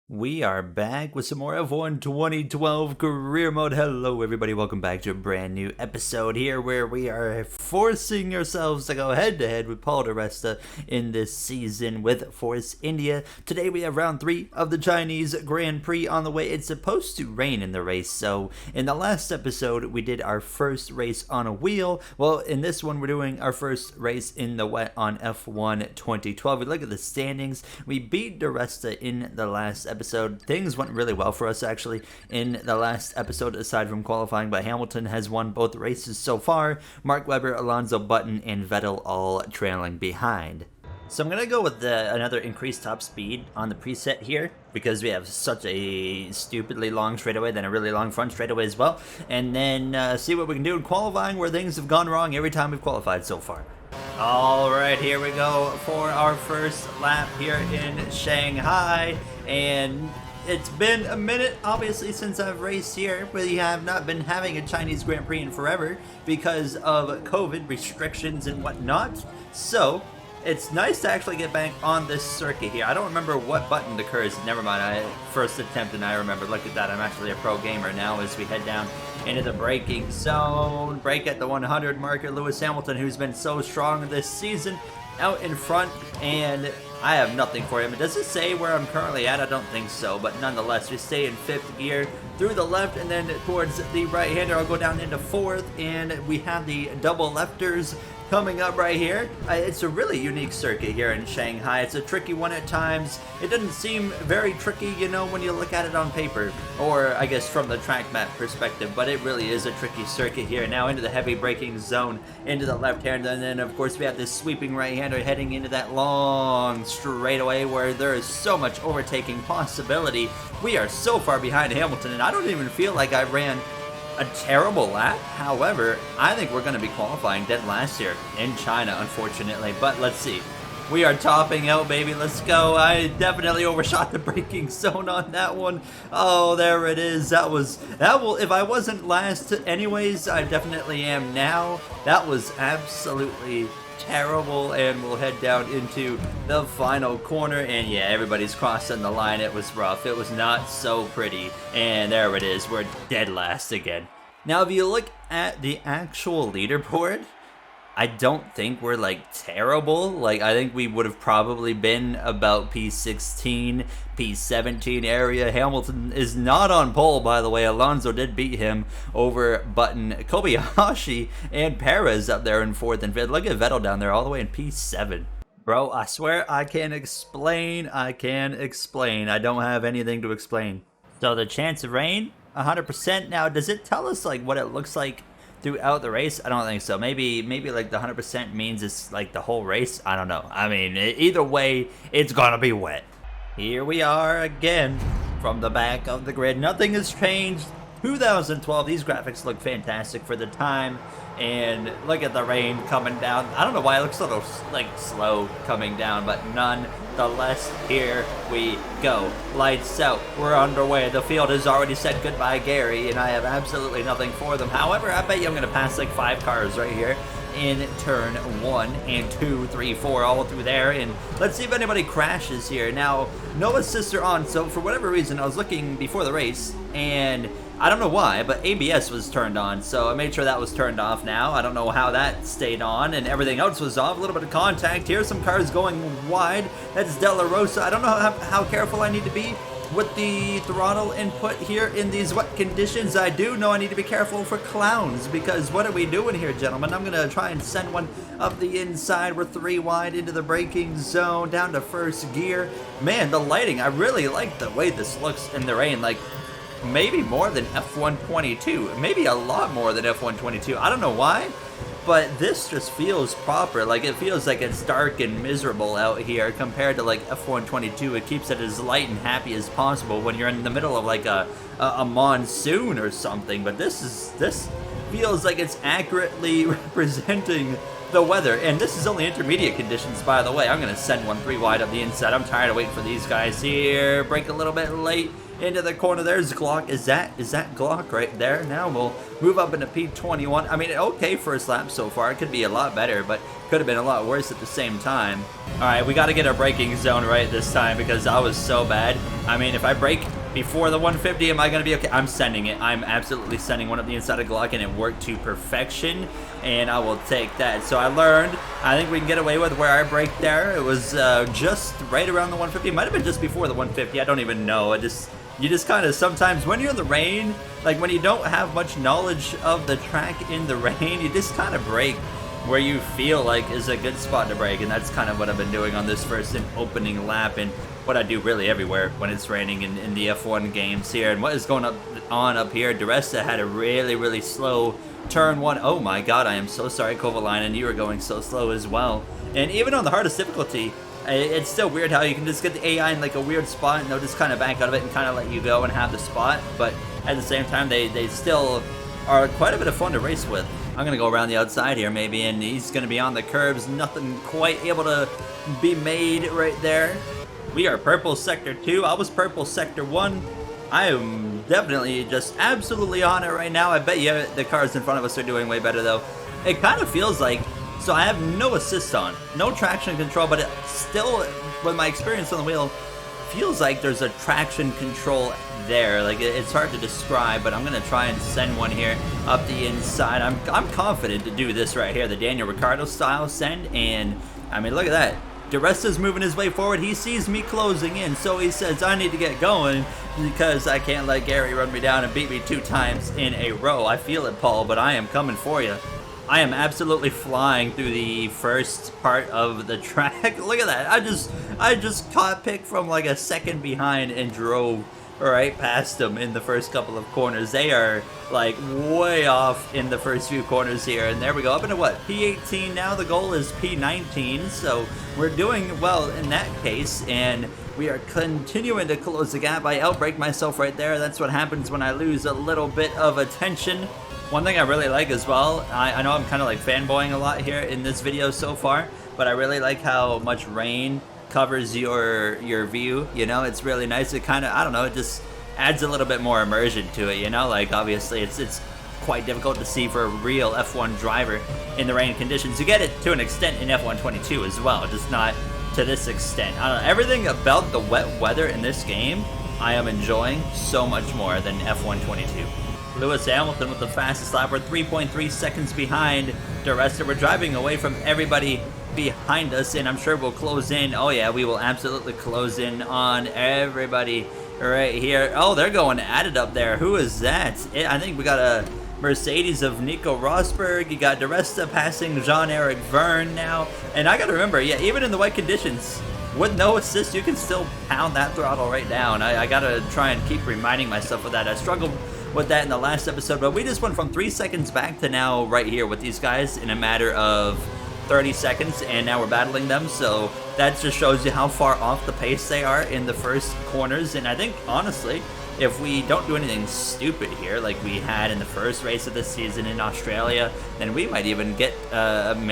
We are back with some more F1 2012 career mode. Hello everybody, welcome back to a brand new episode here where we are forcing ourselves to go head to head with Paul di Resta in this season with Force India. Today we have round 3 of the Chinese Grand Prix on the way. It's supposed to rain in the race, so in the last episode we did our first race on a wheel. Well, in this one we're doing our first race in the wet on F1 2012. We look at the standings. We beat di Resta in the last episode. Things went really well for us actually in the last episode aside from qualifying, but Hamilton has won both races so far. Mark Webber, Alonso, Button, and Vettel all trailing behind. So I'm going to go with another increased top speed on the preset here because we have such a stupidly long straightaway, then a really long front straightaway as well, and then see what we can do in qualifying where things have gone wrong every time we've qualified so far. Alright, here we go for our first lap here in Shanghai, and it's been a minute obviously since I've raced here. We have not been having a Chinese Grand Prix in forever because of COVID restrictions and whatnot, so it's nice to actually get back on this circuit here. I don't remember what button occurs. Never mind, first attempt and I remember. Look at that, I'm actually a pro gamer now as we head down into the braking zone. Brake at the 100 marker. Lewis Hamilton, who's been so strong this season, out in front, and I have nothing for him. Does it say where I'm currently at? I don't think so, but nonetheless, we stay in 5th gear through the left and then towards the right-hander. I'll go down into 4th, and we have the double lefters coming up right here. It's a really unique circuit here in Shanghai. It's a tricky one at times. It doesn't seem very tricky, you know, when you look at it on paper, or I guess from the track map perspective, but it really is a tricky circuit here. Now into the heavy braking zone, into the left hander, and then of course we have this sweeping right-hander heading into that long straightaway where there is so much overtaking possibility. We are so far behind Hamilton, and I don't even feel like I ran a terrible lap. However, I think we're going to be qualifying dead last year in China, unfortunately. But let's see. We are topping out, baby. Let's go. I definitely overshot the braking zone on that one. Oh, there it is. That will, if I wasn't last anyways, I definitely am now. That was absolutely terrible, and we'll head down into the final corner, and yeah, everybody's crossing the line. It was rough. It was not so pretty, and there it is. We're dead last again. Now, if you look at the actual leaderboard, I don't think we're like terrible. Like, I think we would have probably been about P16, P17 area. Hamilton is not on pole, by the way. Alonso did beat him over Button, Kobayashi, and Perez up there in 4th and 5th. Look at Vettel down there all the way in P7. Bro, I swear I can explain. I don't have anything to explain. So the chance of rain, 100%. Now, does it tell us like what it looks like throughout the race? I don't think so. Maybe like the 100% means it's like the whole race. I don't know. I mean, either way, it's gonna be wet. Here we are again from the back of the grid. Nothing has changed. 2012, these graphics look fantastic for the time, and look at the rain coming down. I don't know why it looks a little like slow coming down, but nonetheless, here we go. Lights out. We're underway. The field has already said goodbye, Gary, and I have absolutely nothing for them. However, I bet you I'm going to pass like 5 cars right here in turn 1 and 2, 3, 4, all through there, and let's see if anybody crashes here. Now, no assists are on, so for whatever reason, I was looking before the race, and I don't know why, but ABS was turned on, so I made sure that was turned off now. I don't know how that stayed on, and everything else was off. A little bit of contact here. Some cars going wide. That's De La Rosa. I don't know how careful I need to be with the throttle input here in these wet conditions. I do know I need to be careful for clowns, because what are we doing here, gentlemen? I'm going to try and send one up the inside. We're 3 wide into the braking zone, down to 1st gear. Man, the lighting, I really like the way this looks in the rain. Like, maybe more than F122, maybe a lot more than F122. I don't know why, but this just feels proper. Like, it feels like it's dark and miserable out here compared to like F122. It keeps it as light and happy as possible when you're in the middle of like a monsoon or something. But this feels like it's accurately representing the weather, and this is only intermediate conditions, by the way. I'm gonna send one 3 wide up the inside. I'm tired of waiting for these guys here. Brake a little bit late into the corner. There's Glock. Is that Glock right there? Now we'll move up into P21. I mean, okay, first lap so far. It could be a lot better, but could have been a lot worse at the same time. All right, we got to get our braking zone right this time because I was so bad. I mean, if I break before the 150, am I going to be okay? I'm sending it. I'm absolutely sending one up the inside of Glock, and it worked to perfection, and I will take that. So I learned, I think we can get away with where I break there. It was just right around the 150. It might have been just before the 150. I don't even know. You just kind of sometimes, when you're in the rain, like when you don't have much knowledge of the track in the rain, you just kind of break where you feel like is a good spot to break, and that's kind of what I've been doing on this first opening lap, and what I do really everywhere when it's raining in the F1 games here. And what is going on up here, DeResta had a really slow turn one. Oh my god, I am so sorry, Kovalainen, you were going so slow as well. And even on the hardest difficulty, it's still weird how you can just get the AI in like a weird spot and they'll just kind of back out of it and kind of let you go and have the spot. But at the same time, they still are quite a bit of fun to race with. I'm going to go around the outside here maybe, and he's going to be on the curbs. Nothing quite able to be made right there. We are purple sector 2. I was purple sector 1. I am definitely just absolutely on it right now. I bet you the cars in front of us are doing way better though. It kind of feels like, so I have no assist on, no traction control, but it still, with my experience on the wheel, feels like there's a traction control there. Like it's hard to describe, but I'm gonna try and send one here up the inside. I'm confident to do this right here, the Daniel Ricciardo style send, and I mean, look at that. DeResta's moving his way forward. He sees me closing in, so he says I need to get going because I can't let Gary run me down and beat me 2 times in a row. I feel it, Paul, but I am coming for you. I am absolutely flying through the first part of the track. Look at that. I just caught pick from like a second behind and drove right past them in the first couple of corners. They are like way off in the first few corners here, and there we go, up into what, P18 now. The goal is P19, so we're doing well in that case, and we are continuing to close the gap. I outbrake myself right there. That's what happens when I lose a little bit of attention. One thing I really like as well, I know I'm kind of like fanboying a lot here in this video so far, but I really like how much rain covers your view. You know, it's really nice. It kind of, I don't know, it just adds a little bit more immersion to it, you know. Like obviously it's quite difficult to see for a real F1 driver in the rain conditions. You get it to an extent in F1 22 as well, just not to this extent. I don't know, everything about the wet weather in this game I am enjoying so much more than F1 22. Lewis Hamilton with the fastest lap. We're 3.3 seconds behind DeResta. We're driving away from everybody behind us, and I'm sure we'll close in. Oh yeah, we will absolutely close in on everybody right here. Oh, they're going at it up there. Who is that? I think we got a Mercedes of Nico Rosberg. You got DeResta passing Jean-Eric Verne now. And I gotta remember, yeah, even in the wet conditions, with no assist, you can still pound that throttle right down. I gotta try and keep reminding myself of that. I struggled with that in the last episode, but we just went from 3 seconds back to now right here with these guys in a matter of 30 seconds, and now we're battling them. So that just shows you how far off the pace they are in the first corners. And I think honestly, if we don't do anything stupid here like we had in the first race of the season in Australia, then we might even get I'm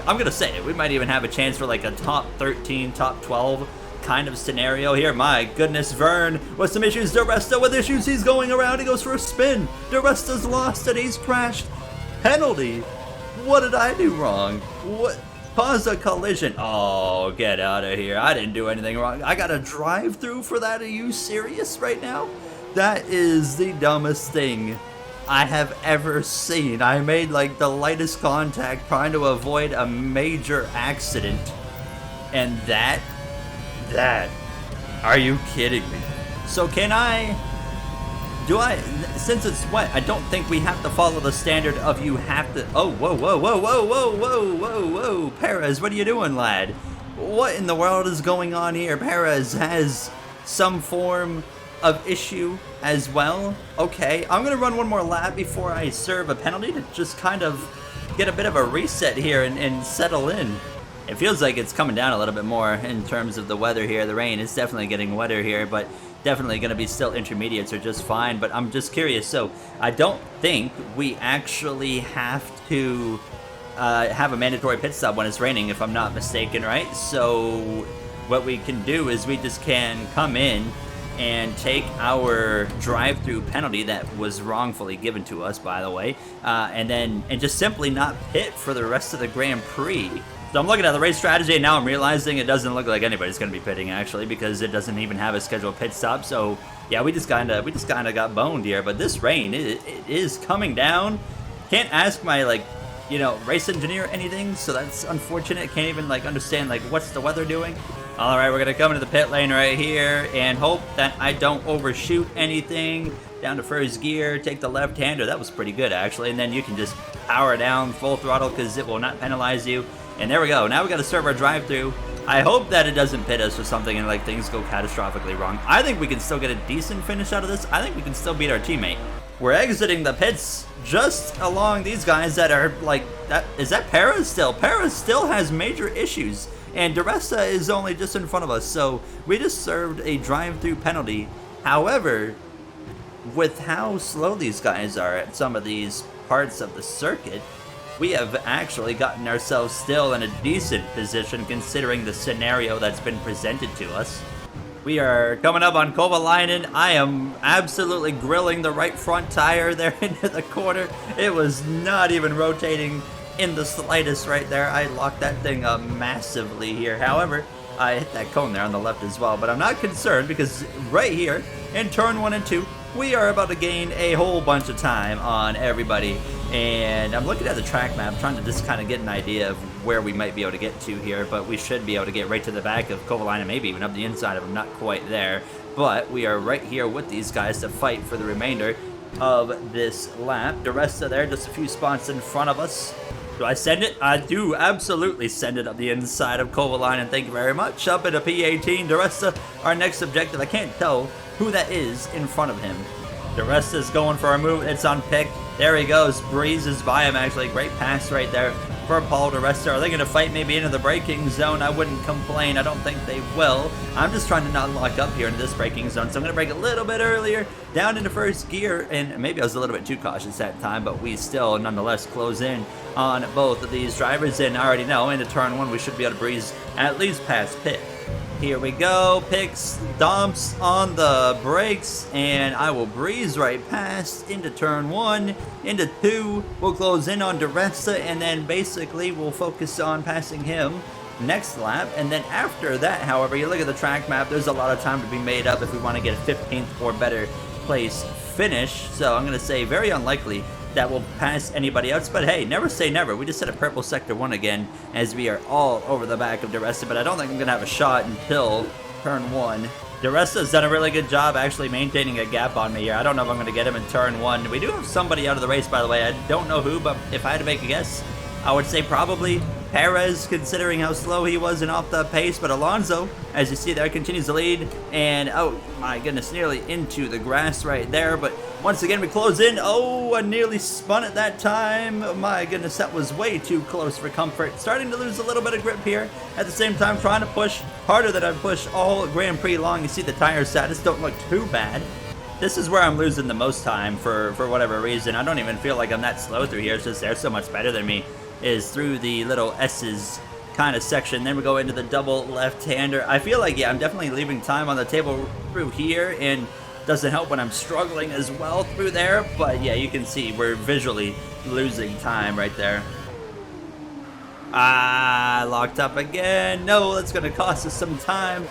gonna say it, we might even have a chance for like a top 13, top 12 kind of scenario here. My goodness, Verne with some issues. DeResta with issues. He's going around. He goes for a spin. DeResta's lost and he's crashed. Penalty. What did I do wrong? What? Cause a collision. Oh, get out of here. I didn't do anything wrong. I got a drive through for that. Are you serious right now? That is the dumbest thing I have ever seen. I made like the lightest contact trying to avoid a major accident. And that, are you kidding me? So since it's wet, I don't think we have to follow the standard of you have to, oh, whoa, Perez, what are you doing, lad? What in the world is going on here? Perez has some form of issue as well. Okay, I'm gonna run one more lap before I serve a penalty to just kind of get a bit of a reset here and settle in. It feels like it's coming down a little bit more in terms of the weather here. The rain is definitely getting wetter here, but definitely going to be still intermediates are just fine. But I'm just curious. So I don't think we actually have to have a mandatory pit stop when it's raining, if I'm not mistaken, right? So what we can do is we just can come in and take our drive-through penalty that was wrongfully given to us, by the way, and just simply not pit for the rest of the Grand Prix. So I'm looking at the race strategy, and now I'm realizing it doesn't look like anybody's going to be pitting, actually, because it doesn't even have a scheduled pit stop. So, yeah, we just kind of got boned here. But this rain, it is coming down. Can't ask my, like, you know, race engineer anything, so that's unfortunate. Can't even, like, understand, like, what's the weather doing. All right, we're going to come into the pit lane right here and hope that I don't overshoot anything. Down to first gear, take the left-hander. That was pretty good, actually. And then you can just power down full throttle because it will not penalize you. And there we go. Now we got to start our drive-through. I hope that it doesn't pit us or something and, like, things go catastrophically wrong. I think we can still get a decent finish out of this. I think we can still beat our teammate. We're exiting the pits just along these guys that are, like, is that Perez still? Perez still has major issues. And DeResta is only just in front of us, so we just served a drive-through penalty. However, with how slow these guys are at some of these parts of the circuit, we have actually gotten ourselves still in a decent position considering the scenario that's been presented to us. We are coming up on Kovalainen. I am absolutely grilling the right front tire there into the corner. It was not even rotating in the slightest right there. I locked that thing up massively here. However, I hit that cone there on the left as well, but I'm not concerned because right here in turn 1 and 2, we are about to gain a whole bunch of time on everybody. And I'm looking at the track map, trying to just kind of get an idea of where we might be able to get to here, but we should be able to get right to the back of Kovalainen, maybe even up the inside of him, not quite there. But we are right here with these guys to fight for the remainder of this lap. DeResta there, just a few spots in front of us. Do I send it? I do absolutely send it up the inside of Kovalainen. Thank you very much. Up at a P18. DeResta, our next objective. I can't tell who that is in front of him. DeResta is going for a move. It's on pick. There he goes. Breezes by him, actually. Great pass right there for Paul DeResta. Are they going to fight maybe into the braking zone? I wouldn't complain. I don't think they will. I'm just trying to not lock up here into this braking zone, so I'm going to brake a little bit earlier, down into first gear, and maybe I was a little bit too cautious that time, but we still nonetheless close in on both of these drivers, and I already know into turn 1 we should be able to breeze at least past pit. Here we go, picks, dumps on the brakes, and I will breeze right past into turn 1, into 2, we'll close in on DeResta, and then basically we'll focus on passing him next lap. And then after that, however, you look at the track map, there's a lot of time to be made up if we want to get a 15th or better place finish, so I'm going to say very unlikely that will pass anybody else, but hey, never say never. We just hit a purple sector 1 again as we are all over the back of DeResta, but I don't think I'm gonna have a shot until turn 1. DeResta's done a really good job actually maintaining a gap on me here. I don't know if I'm gonna get him in turn 1. We do have somebody out of the race, by the way. I don't know who, but if I had to make a guess, I would say probably Perez, considering how slow he was and off the pace, but Alonso, as you see there, continues to lead, and oh my goodness, nearly into the grass right there, but once again we close in. Oh, I nearly spun it that time. Oh my goodness, that was way too close for comfort. Starting to lose a little bit of grip here, at the same time trying to push harder than I've pushed all Grand Prix long. You see the tire status don't look too bad. This is where I'm losing the most time for whatever reason. I don't even feel like I'm that slow through here. It's just they're so much better than me, is through the little S's kind of section. Then we go into the double left-hander. I feel like, yeah, I'm definitely leaving time on the table through here, and doesn't help when I'm struggling as well through there. But yeah, you can see we're visually losing time right there. Ah, locked up again. No, that's going to cost us some time.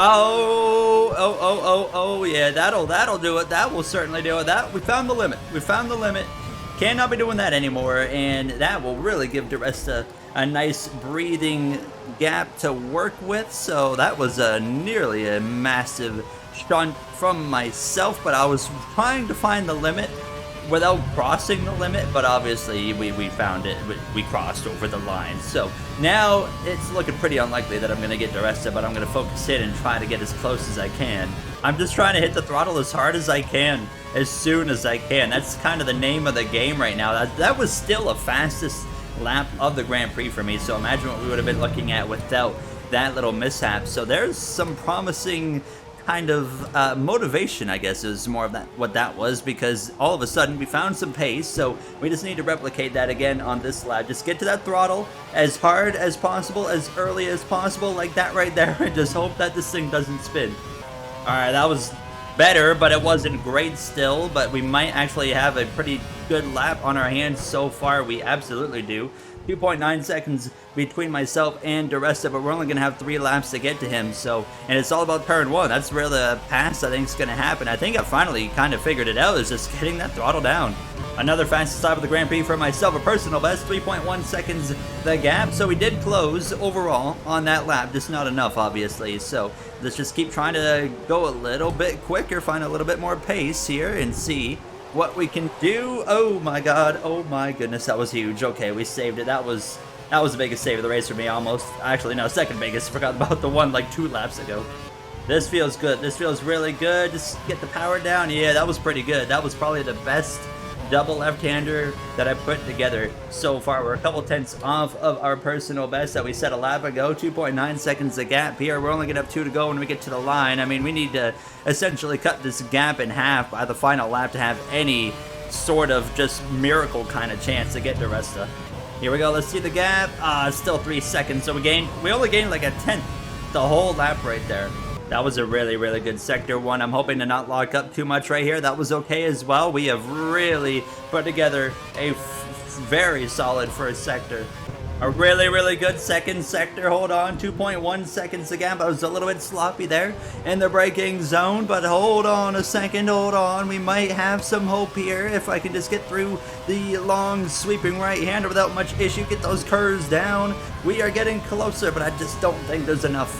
Oh, yeah, that'll do it. That will certainly do it. We found the limit. We found the limit. Cannot be doing that anymore, and that will really give DeResta a nice breathing gap to work with. So that was nearly a massive stunt from myself, but I was trying to find the limit without crossing the limit, but obviously we found it. We crossed over the line. So now it's looking pretty unlikely that I'm going to get DeResta, but I'm going to focus in and try to get as close as I can. I'm just trying to hit the throttle as hard as I can, as soon as I can. That's kind of the name of the game right now. That was still a fastest lap of the Grand Prix for me, so imagine what we would have been looking at without that little mishap. So there's some promising kind of motivation, I guess, is more of that what that was, because all of a sudden we found some pace, so we just need to replicate that again on this lap. Just get to that throttle as hard as possible, as early as possible, like that right there, and just hope that this thing doesn't spin. Alright, that was better, but it wasn't great still, but we might actually have a pretty good lap on our hands so far. We absolutely do. 2.9 seconds between myself and DeResta, but we're only going to have 3 laps to get to him. So, and it's all about turn 1. That's where the pass, I think, is going to happen. I think I finally kind of figured it out, is just getting that throttle down. Another fastest lap of the Grand Prix for myself, a personal best, 3.1 seconds the gap. So we did close overall on that lap, just not enough, obviously. So let's just keep trying to go a little bit quicker, find a little bit more pace here, and see what we can do. Oh my god, oh my goodness, that was huge. Okay, we saved it. That was the biggest save of the race for me, almost. Actually, no, second biggest. Forgot about the one like 2 laps ago. This feels good. This feels really good. Just get the power down. Yeah, that was pretty good. That was probably the best double left-hander that I put together so far. We're a couple tenths off of our personal best that we set a lap ago. 2.9 seconds a gap here. We're only gonna have 2 to go when we get to the line. I mean, we need to essentially cut this gap in half by the final lap to have any sort of just miracle kind of chance to get DeResta. Here we go. Let's see the gap. Still 3 seconds. So we only gained like a tenth the whole lap right there. That was a really, really good sector 1. I'm hoping to not lock up too much right here. That was okay as well. We have really put together a very solid first sector. A really, really good second sector. Hold on, 2.1 seconds again. I was a little bit sloppy there in the braking zone, but hold on a second, hold on. We might have some hope here if I can just get through the long sweeping right-hander without much issue. Get those curves down. We are getting closer, but I just don't think there's enough.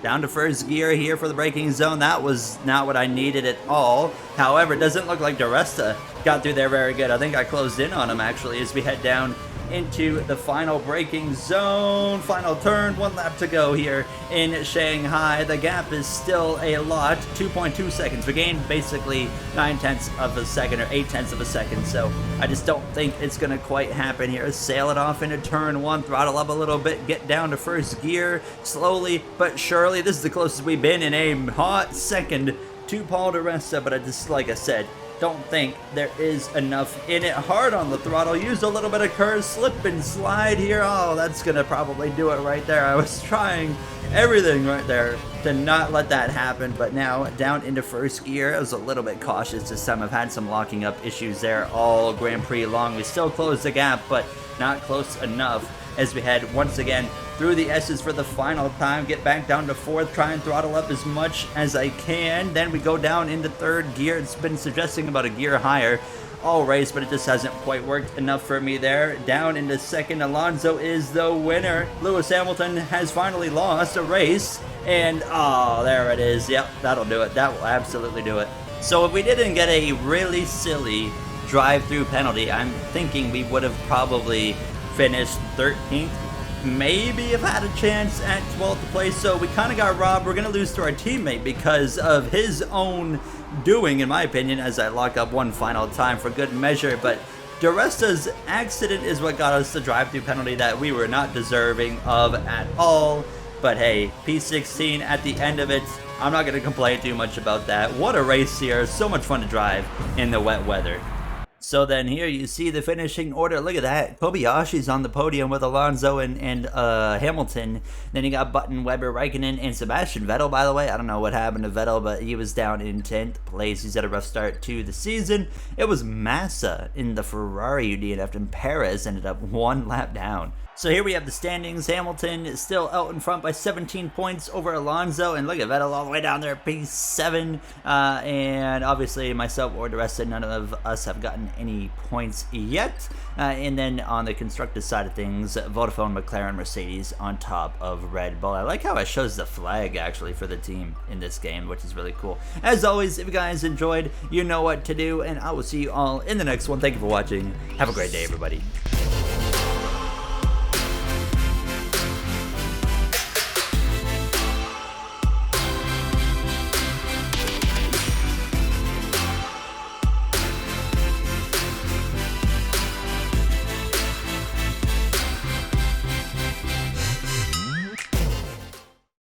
Down to first gear here for the braking zone. That was not what I needed at all. However, it doesn't look like DeResta got through there very good. I think I closed in on him, actually, as we head down into the final braking zone. Final turn, 1 lap to go here in Shanghai. The gap is still a lot, 2.2 seconds. We gained basically 9 tenths of a second or 8 tenths of a second, so I just don't think it's going to quite happen here. Sail it off into turn 1, throttle up a little bit, get down to first gear slowly but surely. This is the closest we've been in a hot second to Paul DeResta, but I just, like I said, don't think there is enough in it. Hard on the throttle, use a little bit of curve, slip and slide here. Oh, that's gonna probably do it right there. I was trying everything right there to not let that happen, but now down into first gear. I was a little bit cautious this time. I've had some locking up issues there all Grand Prix long. We still closed the gap, but not close enough as we head once again through the S's for the final time. Get back down to 4th, try and throttle up as much as I can. Then we go down into 3rd gear. It's been suggesting about a gear higher all race, but it just hasn't quite worked enough for me there. Down into 2nd, Alonso is the winner. Lewis Hamilton has finally lost a race, and oh, there it is. Yep, that'll do it. That will absolutely do it. So if we didn't get a really silly drive-through penalty, I'm thinking we would have probably finished 13th, maybe have had a chance at 12th place. So we kind of got robbed. We're going to lose to our teammate because of his own doing, in my opinion, as I lock up one final time for good measure. But DeResta's accident is what got us the drive-through penalty that we were not deserving of at all. But hey, P16 at the end of it, I'm not going to complain too much about that. What a race here. So much fun to drive in the wet weather. So then here you see the finishing order. Look at that. Kobayashi's on the podium with Alonso and Hamilton. Then you got Button, Webber, Raikkonen, and Sebastian Vettel, by the way. I don't know what happened to Vettel, but he was down in 10th place. He's had a rough start to the season. It was Massa in the Ferrari who DNF'd, and Perez ended up 1 lap down. So here we have the standings. Hamilton is still out in front by 17 points over Alonso. And look at Vettel all the way down there at P7. And obviously myself or DeResta, none of us have gotten any points yet. And then on the constructor side of things, Vodafone, McLaren, Mercedes on top of Red Bull. I like how it shows the flag actually for the team in this game, which is really cool. As always, if you guys enjoyed, you know what to do. And I will see you all in the next one. Thank you for watching. Have a great day, everybody.